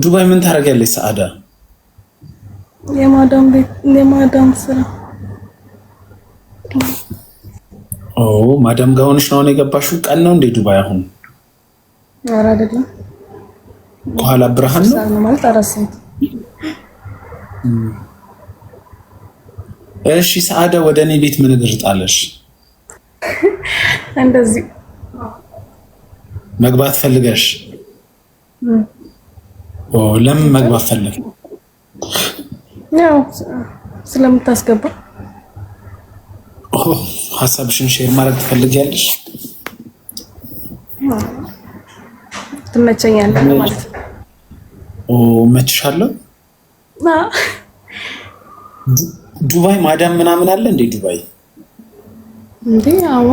ዱባይ ምን ታደርጊያለሽ ሰዓዳ? የማዳም ስራ። ማዳም ጋር ሆነሽ ነው የገባሽው? ቀን ነው እንዴ ዱባይ አሁን? ኧረ አይደለም፣ ከኋላ ብርሃን ነው ማለት አራሰት። እሺ ሰዓዳ፣ ወደ እኔ ቤት ምን እግር ጣለሽ? እንደዚህ መግባት ፈልገሽ? ለምን መግባት ፈለግ? ያው ስለምታስገባ። ሀሳብሽን ሼር ማድረግ ትፈልጊያለሽ? ትመቸኛለህ ማለት ነው። መችሻለሁ። ዱባይ ማዳም ምናምን አለ እንዴ ዱባይ? እንዴ አዋ፣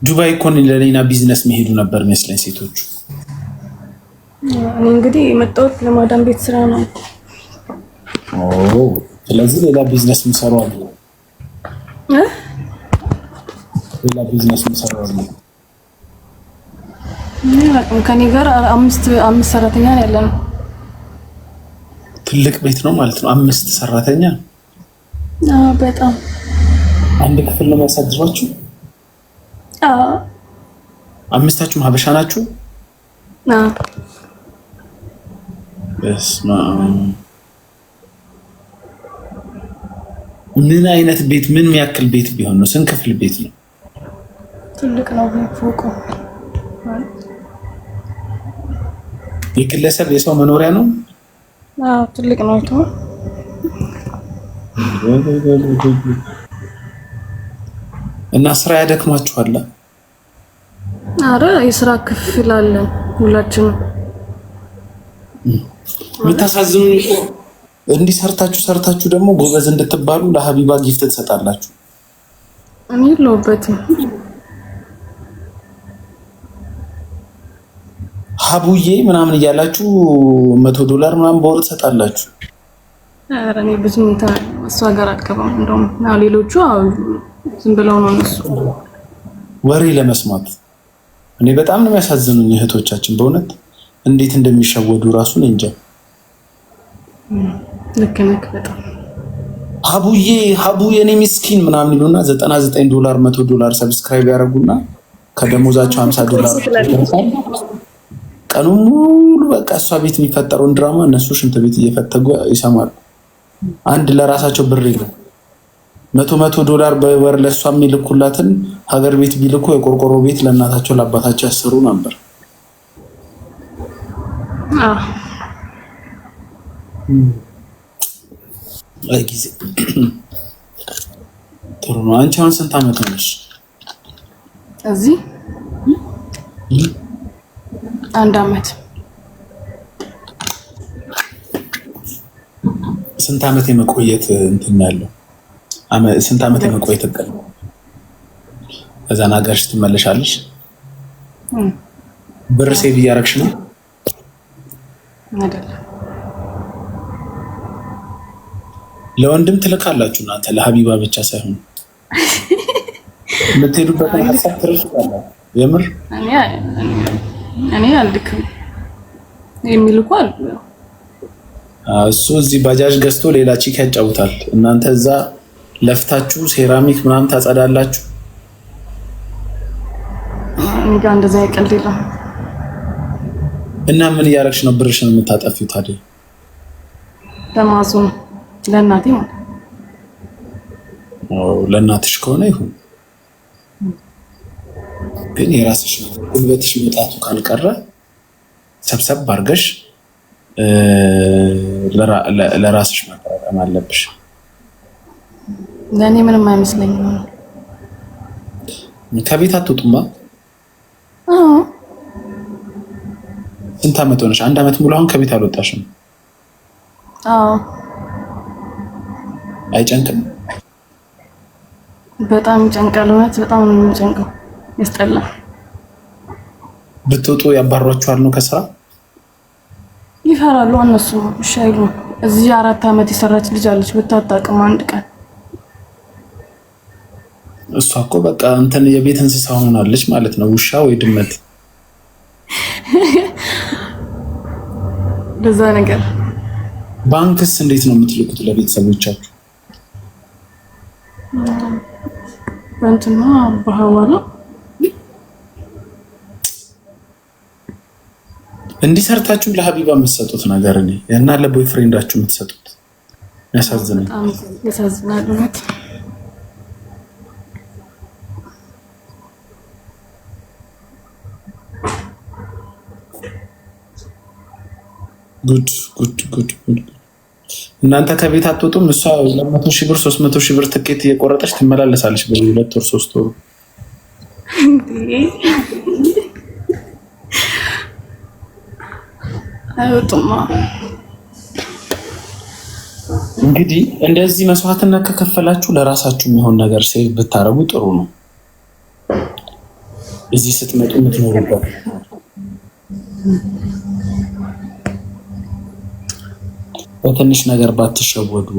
ዱባይ እኮ ለሌላ ቢዝነስ መሄዱ ነበር መስለኝ ሴቶቹ። እኔ እንግዲህ የመጣሁት ለማዳም ቤት ስራ ነው። ስለዚህ ሌላ ቢዝነስ ምሰሩ አለ? ሌላ ቢዝነስ ምሰሩ አለ? ከኔ ጋር አምስት ሰራተኛ ነው ያለነው። ትልቅ ቤት ነው ማለት ነው። 5 ሰራተኛ? በጣም አንድ ክፍል ነው የሚያሳድሯችሁ? አምስታችሁም ሀበሻ ናችሁ? ምን አይነት ቤት? ምን የሚያክል ቤት ቢሆን ነው? ስንት ክፍል ቤት ነው? ትልቅ ነው ፎቁ። የግለሰብ የሰው መኖሪያ ነው? ትልቅ ነው። እና ስራ ያደክማችኋል? አረ የስራ ክፍል አለን ሁላችንም። የምታሳዝኑኝ እኮ እንዲህ ሰርታችሁ ደግሞ ጎበዝ እንድትባሉ ለሀቢባ ጊፍት ትሰጣላችሁ። እኔ የለሁበትም። ሀቡዬ ምናምን እያላችሁ $100 ምናምን በወር ትሰጣላችሁ። ኧረ እኔ ብዙም እሷ ጋር አልገባም። እንደውም ሌሎቹ ዝም ብለው ነው እነሱ ወሬ ለመስማት። እኔ በጣም ነው የሚያሳዝኑኝ እህቶቻችን በእውነት እንዴት እንደሚሸወዱ ራሱን እንጃ። ልክ ነህ በጣም ሀቡ የኔ ምስኪን ምናምን ይሉና $99 $100 ሰብስክራይብ ያደርጉና ከደሞዛቸው $50 ቀኑ ሙሉ በቃ እሷ ቤት የሚፈጠረውን ድራማ እነሱ ሽንት ቤት እየፈተጉ ይሰማሉ። አንድ ለራሳቸው ብር የለም። $100 በወር ለእሷ የሚልኩላትን ሀገር ቤት ቢልኩ የቆርቆሮ ቤት ለእናታቸው ለአባታቸው ያሰሩ ነበር። አይ ጊዜ ጥሩ ነው። አንቺ አሁን ስንት ዓመት ነሽ? እዚህ 1 ዓመት። ስንት ዓመት የመቆየት እንትን ያለው? ስንት ዓመት የመቆየት እቅድ ነው? ከዛን ሀገርሽ ትመለሻለሽ? ብር ሴቭ እያደረግሽ ነው አይደል? ለወንድም ትልካላችሁ እናንተ፣ ለሀቢባ ብቻ ሳይሆን የምትሄዱበትን ሀሳብ ትርሱታላችሁ። የምር እኔ አልልክም የሚልኩ አሉ። እሱ እዚህ ባጃጅ ገዝቶ ሌላ ቺክ ያጫውታል። እናንተ እዛ ለፍታችሁ ሴራሚክ ምናምን ታጸዳላችሁ። እኔ ጋር እንደዛ ያቀልድ የለም። እና ምን እያደረግሽ ነው ብርሽን የምታጠፊው ታዲያ? ለማዞን ለእናቴ ማለት ለእናትሽ ከሆነ ይሁን፣ ግን የራስሽ ጉልበትሽ መጣቱ ካልቀረ ሰብሰብ አድርገሽ ለራስሽ ማጠራቀም አለብሽ። ለእኔ ምንም አይመስለኝም። ከቤት አትወጡማ? ስንት ዓመት ሆነሽ? 1 ዓመት ሙሉ አሁን ከቤት አልወጣሽም? አይጨንቅም? በጣም ይጨንቃል። እውነት በጣም ነው የሚጨንቀው። ያስጠላል። ብትወጡ ያባሯችኋል ነው ከስራ? ይፈራሉ እነሱ። እሺ አይሉም። እዚህ 4 ዓመት የሰራች ልጅ አለች ብታጣቅም አንድ ቀን። እሷ እኮ በቃ እንትን የቤት እንስሳ ሆናለች ማለት ነው። ውሻ ወይ ድመት በዛ ነገር። ባንክስ እንዴት ነው የምትልኩት ለቤተሰቦቻችሁ? በእንትና በሐዋላ እንዲሰርታችሁ ለሀቢባ የምትሰጡት ነገር እኔ እና ለቦይ ፍሬንዳችሁ የምትሰጡት ያሳዝናል። ያሳዝናል። ጉድ ጉድ ጉድ ጉድ። እናንተ ከቤት አትወጡም። እሷ 200 ሺህ ብር 300 ሺህ ብር ትኬት እየቆረጠች ትመላለሳለች በ2 ወር 3 ወር። አይወጡማ። እንግዲህ እንደዚህ መስዋዕትነት ከከፈላችሁ ለራሳችሁ የሚሆን ነገር ሴቭ ብታረጉ ጥሩ ነው። እዚህ ስትመጡ የምትኖሩበት በትንሽ ነገር ባትሸወዱ።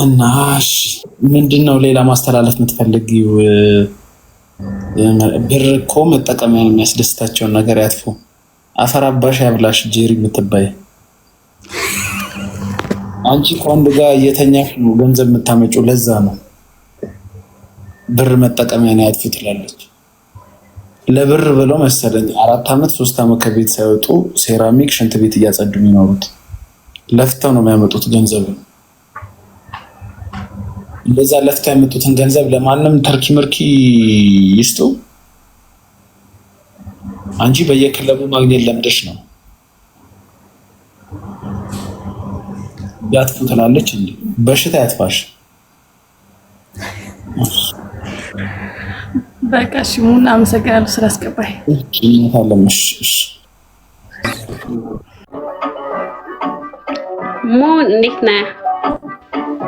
እና እሺ ምንድነው ሌላ ማስተላለፍ የምትፈልጊው? ብር እኮ መጠቀሚያ የሚያስደስታቸውን ነገር ያጥፉ። አፈር አባሽ ያብላሽ ጄሪ የምትባይ አንቺ ከወንድ ጋር እየተኛሽ ነው ገንዘብ የምታመጪው። ለዛ ነው ብር መጠቀሚያ ነው ያጥፉ ትላለች። ለብር ብለው መሰለኝ 4 ዓመት 3 ዓመት ከቤት ሳይወጡ ሴራሚክ ሽንት ቤት እያጸዱ የሚኖሩት። ለፍተው ነው የሚያመጡት ገንዘብ። እንደዛ ለፍተው ያመጡትን ገንዘብ ለማንም ተርኪ ምርኪ ይስጡ። አንቺ በየክለቡ ማግኘት ለምደሽ ነው ያጥፉ ትላለች። እንዴ በሽታ ያጥፋሽ። በቃ እሺ ሙና አመሰግናለሁ ስላስገባኝ። ሙን እንዴት ነህ?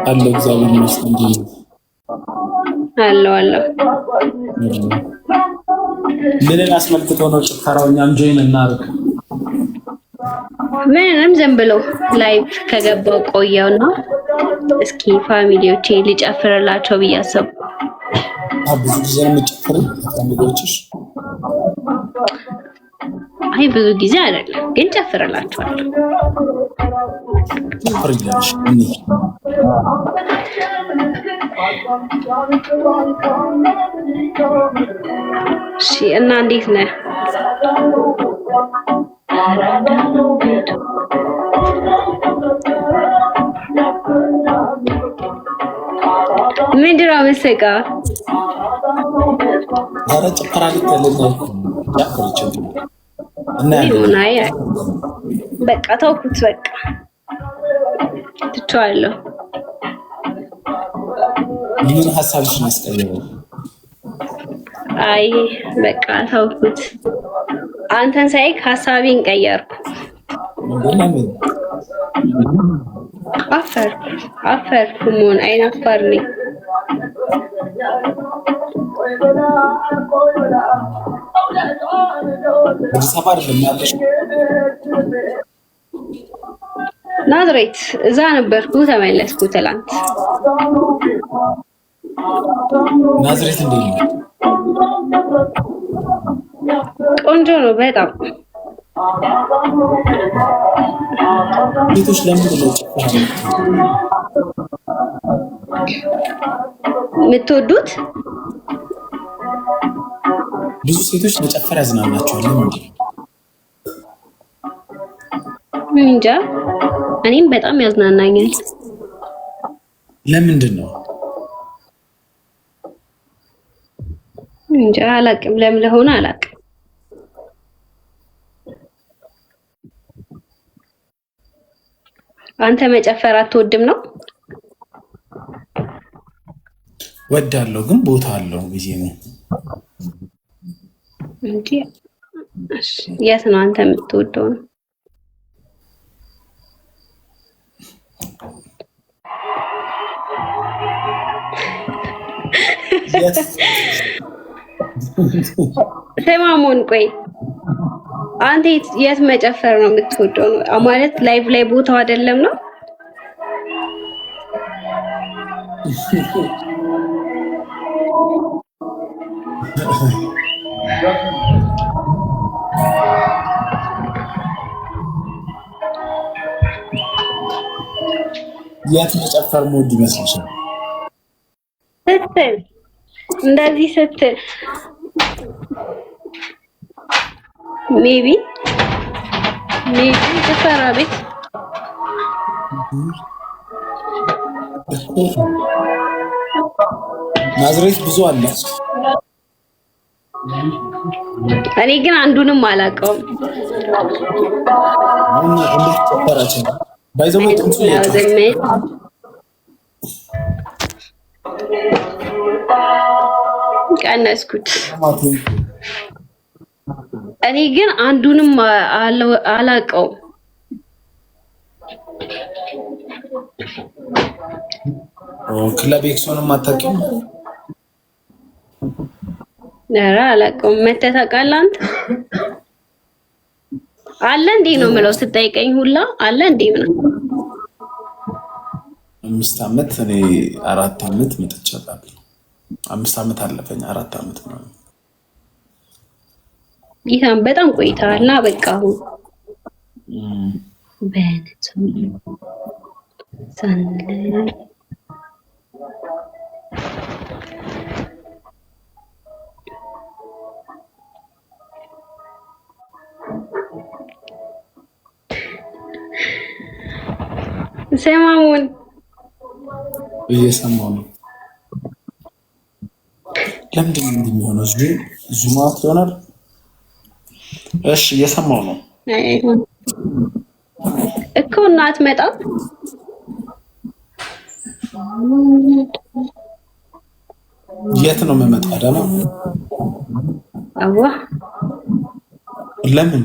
አለ እግዚአብሔር ይመስገን። አለው ምንን አስመልክቶ ነው ጭፈራው? እኛም ጆይን እናድርግ። ምንም ዝም ብሎ ላይቭ ከገባው ቆየው ነው። እስኪ ፋሚሊዎቼ ልጨፍርላቸው ብዬ አሰብኩ። ብዙ ጊዜ ነው የምትጨፍሪው ፋሚሊዎችሽ? አይ ብዙ ጊዜ አይደለም ግን ጨፍርላቸዋለሁ። ጨፍርልሽ እሺ። እና እንዴት ነህ? ምንድን ነው የምትስቀው? ኧረ ጭፈራ ልትለኝ እና በቃ ተውኩት። በቃ ትቼዋለሁ። ምን ሀሳብሽን አስቀየረው? አይ በቃ ተውኩት። አንተን ሳይክ ሀሳቤን ቀየርኩ። አፈርኩ መሆን አይናፋር ነኝ። ናዝሬት እዛ ነበርኩ ተመለስኩ ትላንት። ናዝሬት እንዴት ነው? ቆንጆ ነው በጣም። ሴቶች ለምን ነው የምትወዱት? ብዙ ሴቶች መጨፈር ያዝናናቸዋል። እንጃ እኔም በጣም ያዝናናኛል። ለምንድን ነው? እንጃ አላቅም። ለምን ለሆነ አላቅም። አንተ መጨፈር አትወድም ነው? ወዳለው ግን ቦታ አለው ጊዜ ነው እንጂ። እሺ የት ነው አንተ የምትወደው ነው? ሰማሙን ቆይ አንተ የት መጨፈር ነው የምትወደው ነው ማለት ላይቭ ላይ ቦታው አይደለም ነው? የት መጨፈር ሞድ ይመስልሻል? ስትል እንደዚህ ስትል ሜቢ ጭፈራ ቤት ናዝሬት ብዙ አለ። እኔ ግን አንዱንም አላውቀውም። እንዴት ጨፈራችን ባይዘው ጥንቱ ቀነስኩት። እኔ ግን አንዱንም አላውቀውም። ክለብ ኤክሶንም አታውቂውም? ኧረ አላውቀውም። መተህ ታውቃለህ አንተ? አለ እንዴ ነው የምለው ስትጠይቀኝ ሁላ አለ እንዴ ምናምን። 5 ዓመት እኔ 4 ዓመት መጥቻለሁ። 5 ዓመት አለፈኝ 4 ዓመት ነው። ይሄን በጣም ቆይተሃል። እና በቃ አሁን በነቱ ሰንል ሰማሙን እየሰማሁ ነው። ለምንድን ነው የሚሆነው? ዙማት ይሆናል። እሺ እየሰማሁ ነው እኮ እናት መጣ የት ነው የምመጣው? አዳማ። አዋ ለምን?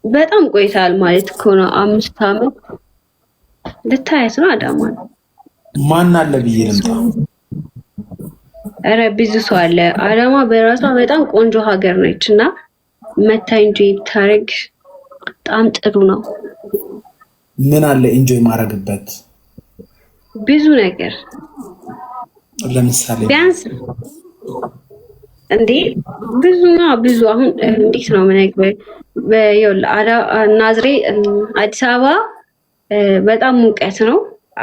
በጣም ቆይታል ማለት እኮ ነው። 5 ዓመት ልታየት ነው አዳማ። ማን አለ ብዬ ልምጣ? ኧረ ብዙ ሰው አለ። አዳማ በራሷ በጣም ቆንጆ ሀገር ነች እና መታይ ኢንጆይ ብታረግ በጣም ጥሩ ነው። ምን አለ ኢንጆይ ማረግበት? ብዙ ነገር ለምሳሌ ቢያንስ እንዴ ብዙ አሁን እንዴት ነው የምነግርህ? ናዝሬ አዲስ አበባ በጣም ሙቀት ነው።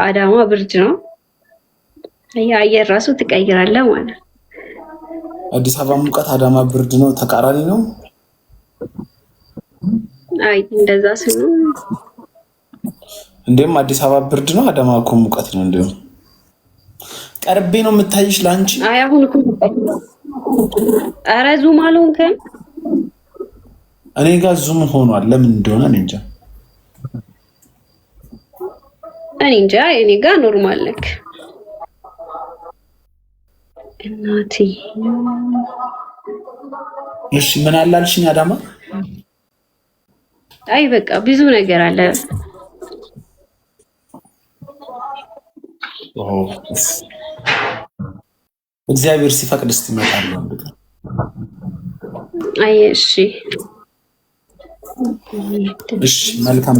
አዳማ ብርድ ነው። የአየር ራሱ ትቀይራለህ ማለት። አዲስ አበባ ሙቀት፣ አዳማ ብርድ ነው። ተቃራኒ ነው። አይ እንደዛ ሲሆን እንዴም አዲስ አበባ ብርድ ነው፣ አዳማ እኮ ሙቀት ነው። እንደው ቀርቤ ነው የምታይሽ ላንቺ። አይ አሁን እኮ ሙቀት ነው። ኧረ ዙም አልሆንክም። እኔ ጋር ዙም ሆኗል። ለምን እንደሆነ እኔ እንጃ። እኔ ጋር ኖርማል ነክ እናቴ። እሺ ምን አላልሽኝ? አዳማ አይ በቃ ብዙ ነገር አለ። እግዚአብሔር ሲፈቅድ እመጣለሁ። አይ እሺ መልካም